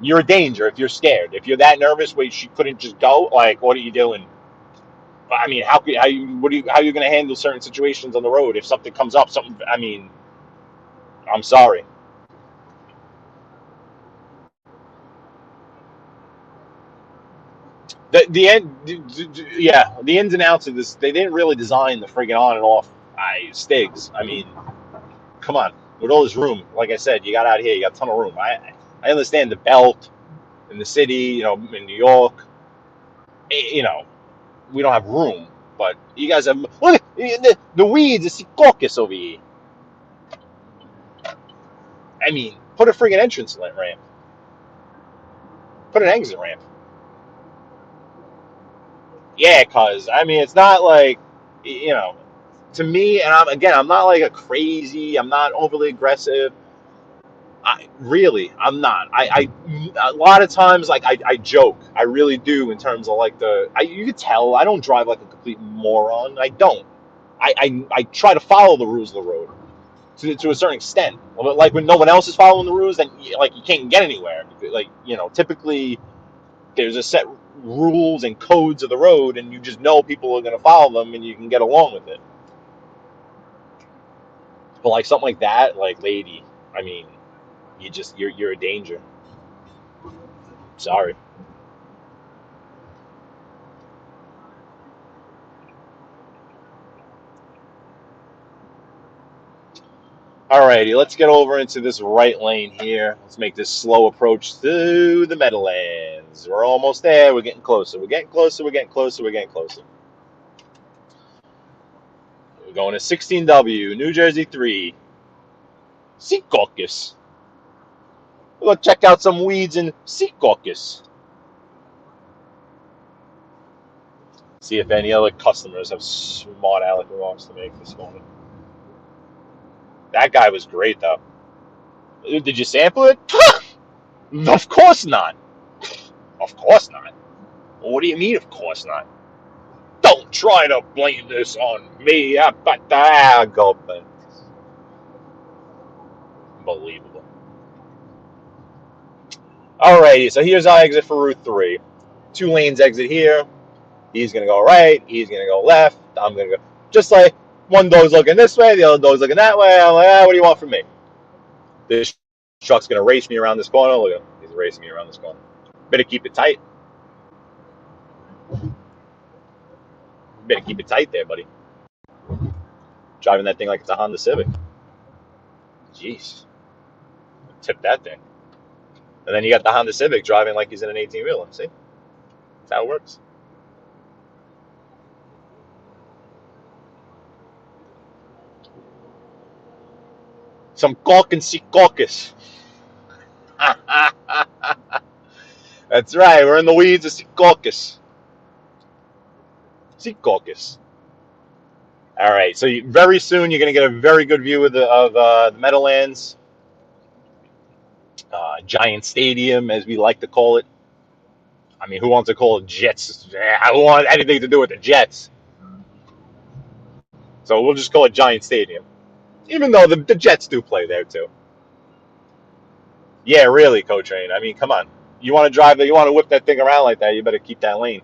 You're a danger if you're scared. If you're that nervous where she couldn't just go, like, what are you doing? I mean, how are you going to handle certain situations on the road if something comes up? I mean, I'm sorry. The ins and outs of this, they didn't really design the friggin' on and off stigs. I mean, come on, with all this room, like I said, you got out here, you got a ton of room. I understand the belt in the city, in New York, we don't have room, but you guys have. Look at the weeds, the caucus over here. I mean, put a friggin' entrance ramp, put an exit ramp. Yeah, cause I mean, it's not like, to me, and I'm not like a crazy. I'm not overly aggressive. I'm not. A lot of times, like, I joke. I really do, in terms of like you could tell I don't drive like a complete moron. I don't. I try to follow the rules of the road to a certain extent. Like, when no one else is following the rules, then like you can't get anywhere. Like, typically there's a set rules and codes of the road, and you just know people are going to follow them, and you can get along with it. But like something like that, like, lady, I mean, you're a danger. Sorry. Alrighty, let's get over into this right lane here. Let's make this slow approach to the Meadowlands. We're almost there. We're getting closer. We're getting closer. We're getting closer. We're getting closer. We're going to 16W, New Jersey 3, Secaucus. We'll go check out some weeds in Secaucus. See if any other customers have smart aleck remarks to make this morning. That guy was great, though. Did you sample it? Of course not. Of course not. Well, what do you mean, of course not? Don't try to blame this on me. Go, unbelievable. Alrighty, so here's our exit for Route 3. 2 lanes exit here. He's going to go right. He's going to go left. I'm going to go. Just like one dog's looking this way, the other dog's looking that way. I'm like, what do you want from me? This truck's going to race me around this corner. Look at him. He's racing me around this corner. Better keep it tight. Better keep it tight there, buddy. Driving that thing like it's a Honda Civic. Jeez. Tip that thing. And then you got the Honda Civic driving like he's in an 18-wheeler. See? That's how it works. Some caulk and Secaucus. That's right. We're in the weeds of Secaucus. Secaucus. All right. So very soon you're going to get a very good view of the Meadowlands. Giant Stadium, as we like to call it. I mean, who wants to call it Jets? I don't want anything to do with the Jets. So we'll just call it Giant Stadium. Even though the Jets do play there, too. Yeah, really, Co-Train. I mean, come on. You want to drive that, you want to whip that thing around like that, you better keep that lane.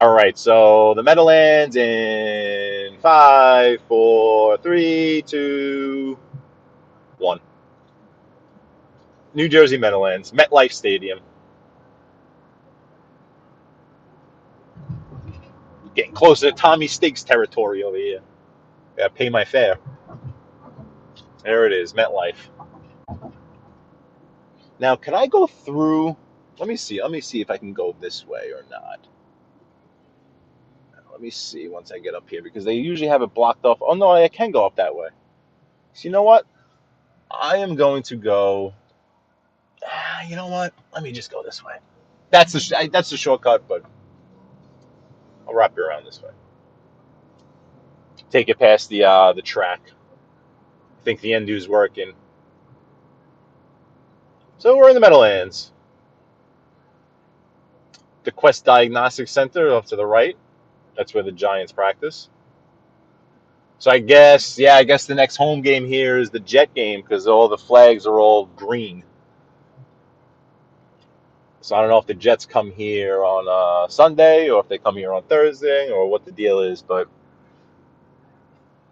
All right, so the Meadowlands in 5, 4, 3, 2, 1. New Jersey Meadowlands, MetLife Stadium. Getting closer to Tommy Stiggs territory over here. Gotta pay my fare. There it is, MetLife. Now, can I go through? Let me see. Let me see if I can go this way or not. Let me see once I get up here because they usually have it blocked off. Oh no, I can go up that way. So you know what? I am going to go. You know what? Let me just go this way. That's the shortcut, but I'll wrap you around this way. Take it past the track. I think the Endu's working. So we're in the Meadowlands. The Quest Diagnostic Center off to the right. That's where the Giants practice. So I guess the next home game here is the Jet game because all the flags are all green. So I don't know if the Jets come here on Sunday or if they come here on Thursday or what the deal is, but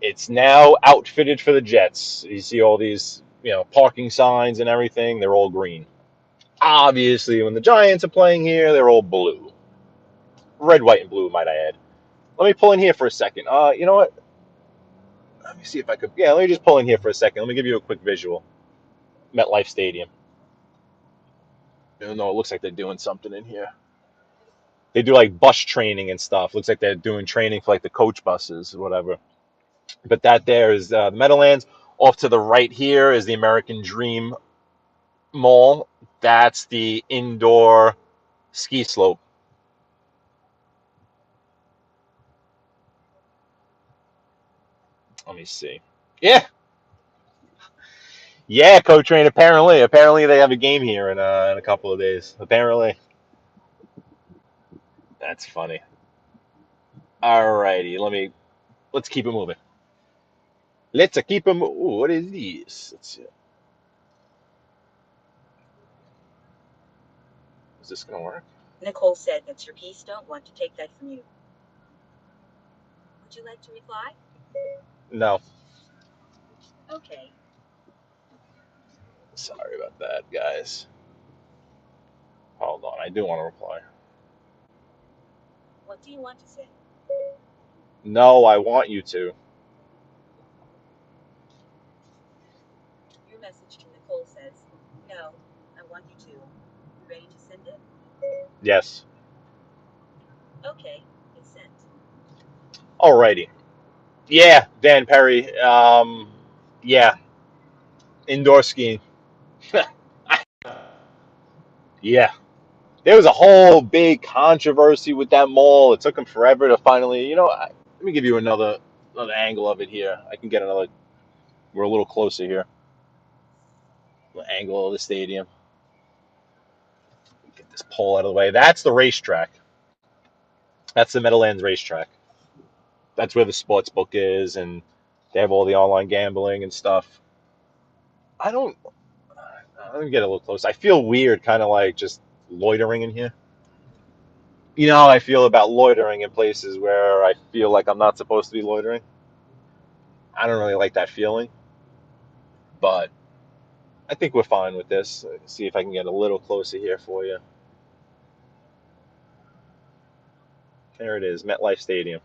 it's now outfitted for the Jets. You see all these, parking signs and everything. They're all green. Obviously, when the Giants are playing here, they're all blue. Red, white, and blue, might I add. Let me pull in here for a second. You know what? Let me see if I could. Yeah, let me just pull in here for a second. Let me give you a quick visual. MetLife Stadium. Even though it looks like they're doing something in here. They do like bus training and stuff. Looks like they're doing training for like the coach buses or whatever. But that there is the Meadowlands. Off to the right here is the American Dream Mall. That's the indoor ski slope. Let me see. Yeah, Coach Train. Apparently they have a game here in a couple of days. Apparently, that's funny. Alrighty, let's keep it moving. Let's keep it. Ooh, what is this? Let's see. Is this gonna work? Nicole said that your piece don't want to take that from you. Would you like to reply? No. Okay. Sorry about that, guys. Hold on, I do want to reply. What do you want to say? No, I want you to. Yes. Okay, it's sent. Alrighty. Yeah, Dan Perry. Yeah, indoor skiing. Yeah. There was a whole big controversy with that mall. It took them forever to finally, let me give you another angle of it here. I can get another. We're a little closer here. The angle of the stadium. Get this pole out of the way. That's the racetrack. That's the Meadowlands racetrack. That's where the sports book is, and they have all the online gambling and stuff. I don't. Let me get a little close. I feel weird, kind of like just loitering in here. You know how I feel about loitering in places where I feel like I'm not supposed to be loitering. I don't really like that feeling, but I think we're fine with this. Let's see if I can get a little closer here for you. There it is, MetLife Stadium.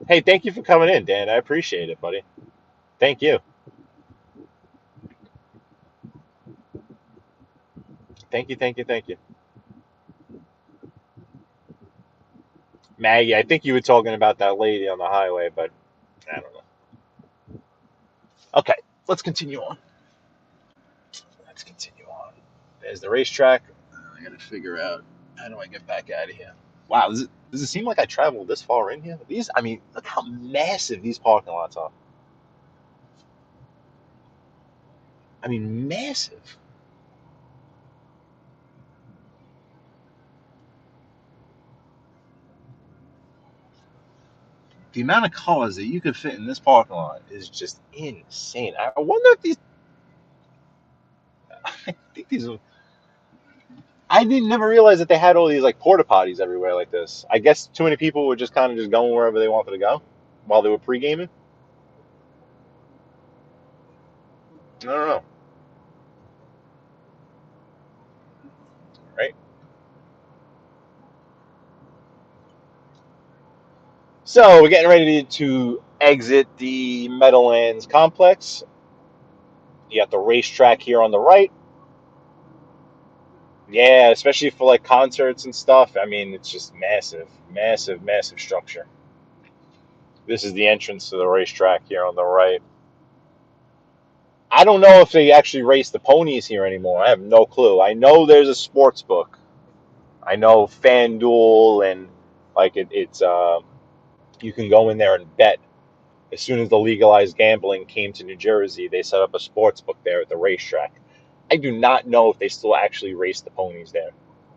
Hey, thank you for coming in, Dan. I appreciate it, buddy. Thank you. Thank you, thank you, thank you. Maggie, I think you were talking about that lady on the highway, but I don't know. Okay, let's continue on. Let's continue on. There's the racetrack. I gotta figure out how do I get back out of here. Wow, does it seem like I traveled this far in here? I mean, look how massive these parking lots are. I mean, massive. The amount of cars that you could fit in this parking lot is just insane. I wonder if these. I think these. I didn't never realize that they had all these like porta potties everywhere like this. I guess too many people were just kind of just going wherever they wanted to go while they were pre-gaming. I don't know, right? So we're getting ready to exit the Meadowlands complex. You got the racetrack here on the right. Yeah, especially for like concerts and stuff. I mean, it's just massive, massive, massive structure. This is the entrance to the racetrack here on the right. I don't know if they actually race the ponies here anymore. I have no clue. I know there's a sports book. I know FanDuel and like it's you can go in there and bet. As soon as the legalized gambling came to New Jersey, they set up a sports book there at the racetrack. I do not know if they still actually race the ponies there.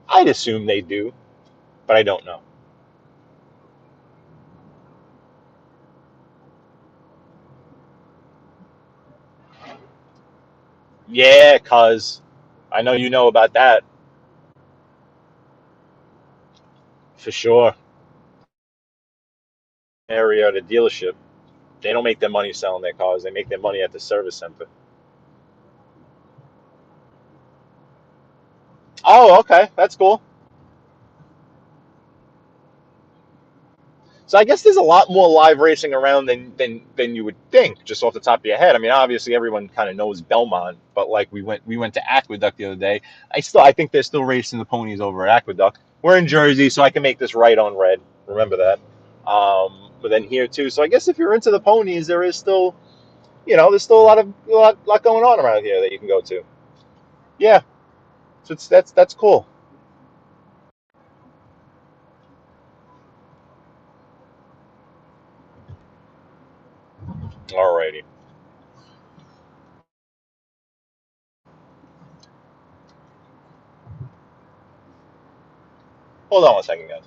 I'd assume they do, but I don't know. Yeah, cuz I know you know about that for sure. Area, the dealership, they don't make their money selling their cars. They make their money at the service center. Oh, okay, that's cool. So I guess there's a lot more live racing around than you would think, just off the top of your head. I mean, obviously everyone kind of knows Belmont, but like we went to Aqueduct the other day. I think they're still racing the ponies over at Aqueduct. We're in Jersey, so I can make this right on red. Remember that. But then here too. So I guess if you're into the ponies, there is still, there's still a lot going on around here that you can go to. Yeah, so that's cool. Alrighty. Hold on one second, guys.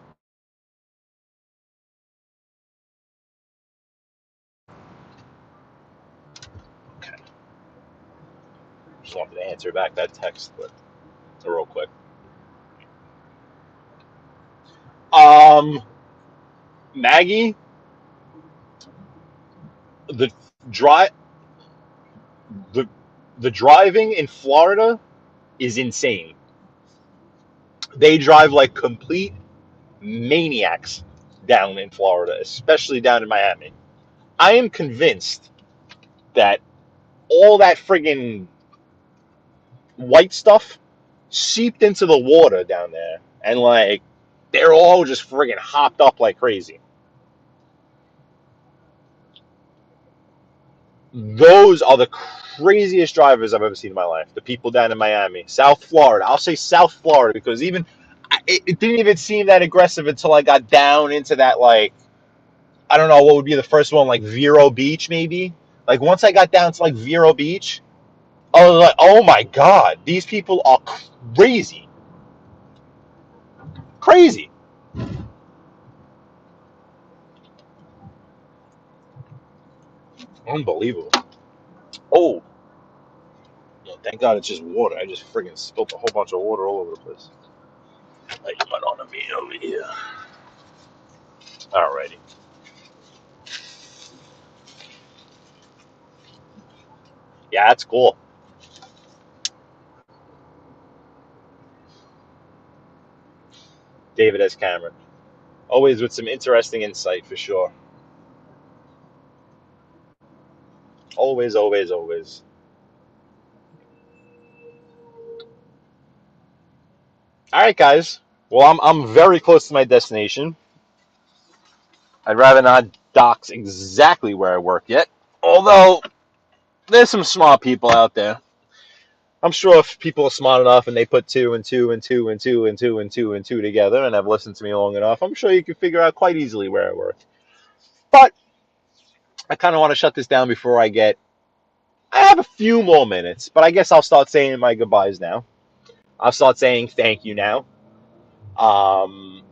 Okay. Just wanted to answer back that text, but real quick. Um, Maggie, the drive, the the driving in Florida is insane. They drive like complete maniacs down in Florida, especially down in Miami. I am convinced that all that friggin' white stuff seeped into the water down there, and like they're all just friggin' hopped up like crazy. Those are the craziest drivers I've ever seen in my life. The people down in Miami, South Florida. I'll say South Florida because even it didn't even seem that aggressive until I got down into that, like, I don't know what would be the first one, like Vero Beach maybe. Like once I got down to like Vero Beach, I was like, oh my God, these people are crazy. Crazy. Unbelievable. Oh, well, thank God it's just water. I just friggin' spilled a whole bunch of water all over the place. Like, went on me over here. Alrighty. Yeah, that's cool. David S. Cameron. Always with some interesting insight for sure. Always, always, always. All right, guys. Well, I'm very close to my destination. I'd rather not dox exactly where I work yet. Although there's some smart people out there. I'm sure if people are smart enough and they put two and two and two and two and two and two and two together and have listened to me long enough, I'm sure you can figure out quite easily where I work. But I kind of want to shut this down before I have a few more minutes, but I guess I'll start saying my goodbyes now. I'll start saying thank you now. Um,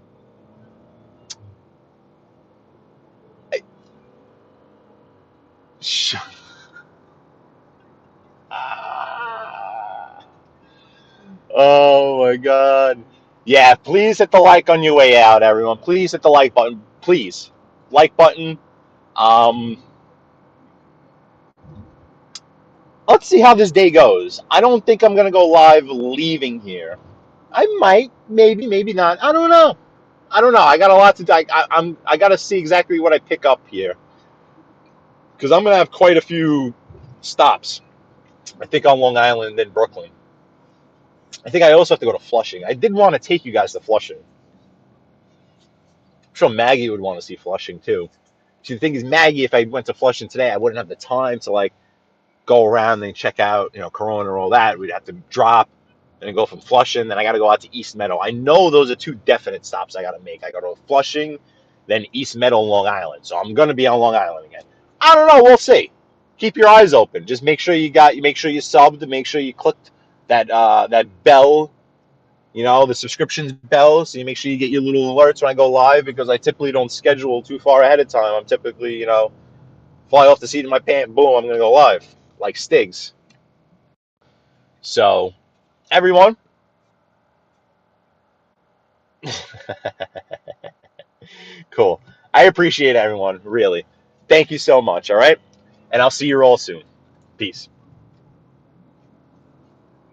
oh my God. Yeah, please hit the like on your way out, everyone. Please hit the like button. Please. Like button. Um, let's see how this day goes. I don't think I'm gonna go live leaving here. I might, maybe, maybe not. I don't know. I don't know. I got a lot to do. I gotta see exactly what I pick up here because I'm gonna have quite a few stops. I think on Long Island and then Brooklyn. I think I also have to go to Flushing. I did want to take you guys to Flushing. I'm sure Maggie would want to see Flushing too. See, the thing is, Maggie, if I went to Flushing today, I wouldn't have the time to like go around and check out, Corona or all that. We'd have to drop and then go from Flushing. Then I got to go out to East Meadow. I know those are two definite stops I got to make. I got to go to Flushing, then East Meadow, Long Island. So I'm going to be on Long Island again. I don't know. We'll see. Keep your eyes open. Just make sure you subbed. Make sure you clicked that bell. The subscriptions bell, so you make sure you get your little alerts when I go live because I typically don't schedule too far ahead of time. I'm typically, fly off the seat of my pants, boom, I'm going to go live, like Stigs. So, everyone, cool. I appreciate everyone, really. Thank you so much, all right? And I'll see you all soon. Peace.